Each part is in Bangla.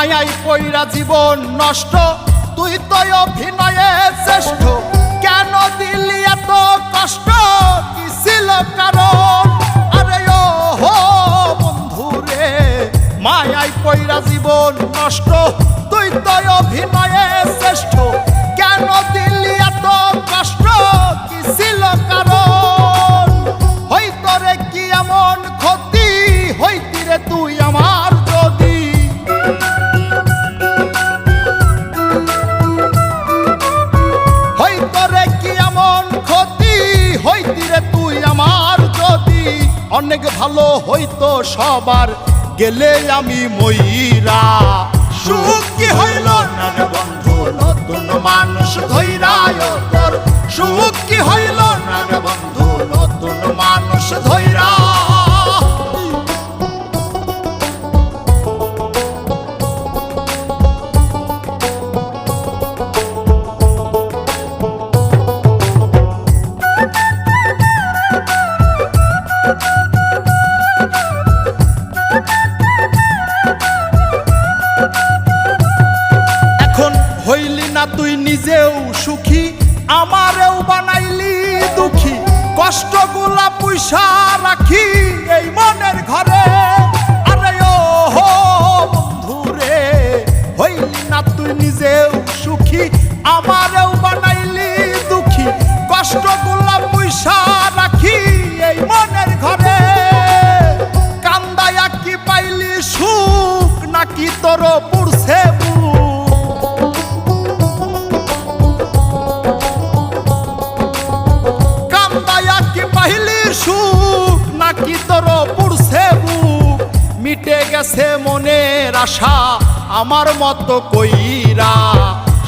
মায়াই পইরা জীবন নষ্ট, তুই তো অভিনয়ে শ্রেষ্ঠ। কেন দিলি এত কষ্ট, কি ছিল কারণ? আরে ও হো বন্ধু রে, মায়াই পইরা জীবন নষ্ট, তুই তো অভিনয়ে শ্রেষ্ঠ। কেন দিলি এত কষ্ট, কি ছিল কারণ? হইতো রে কি এমন ক্ষতি, হইতি রে তুই আমার যদি। হইতো রে কি এমন ক্ষতি, হইতি রে তুই আমার যদি। অনেক ভালো হইতো সবার, গেলে আমি ময়রা। সুখ কি হইল না রে বন্ধু, নতুন মানুষ ধৈরায় তোর। সুখ কি হইল না রে বন্ধু, নতুন মানুষ ধৈরা। হইলি না তুই নিজেও সুখী, আমারেও বানাইলি দুঃখী। কষ্টগুলা পুইসা রাখি এই মনের ঘরে। আরে ও হো বন্ধু রে, হইলি না তুই নিজেও সুখী, আমারেও বানাইলি দুঃখী। কষ্টগুলা পুইসা রাখি এই মনের ঘরে। কান্দায়া কি পাইলি সুখ, নাকি তোর পুরছে বুক? সুখ নাকি তোর পুরছে বুক? মিটে গেছে মনের আশা আমার মতো কইরা।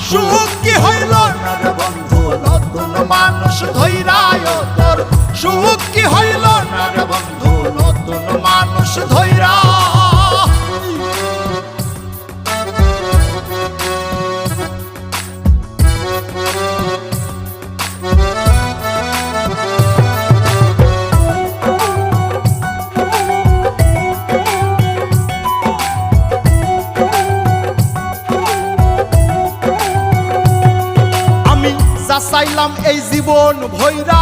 সুখ কি হইল না রে বন্ধু, নতুন মানুষ ধৈরায় তোর। সুখ কি হইল না রে বন্ধু, নতুন মানুষ ধৈরা। চাইলাম এই জীবন ভৈরা,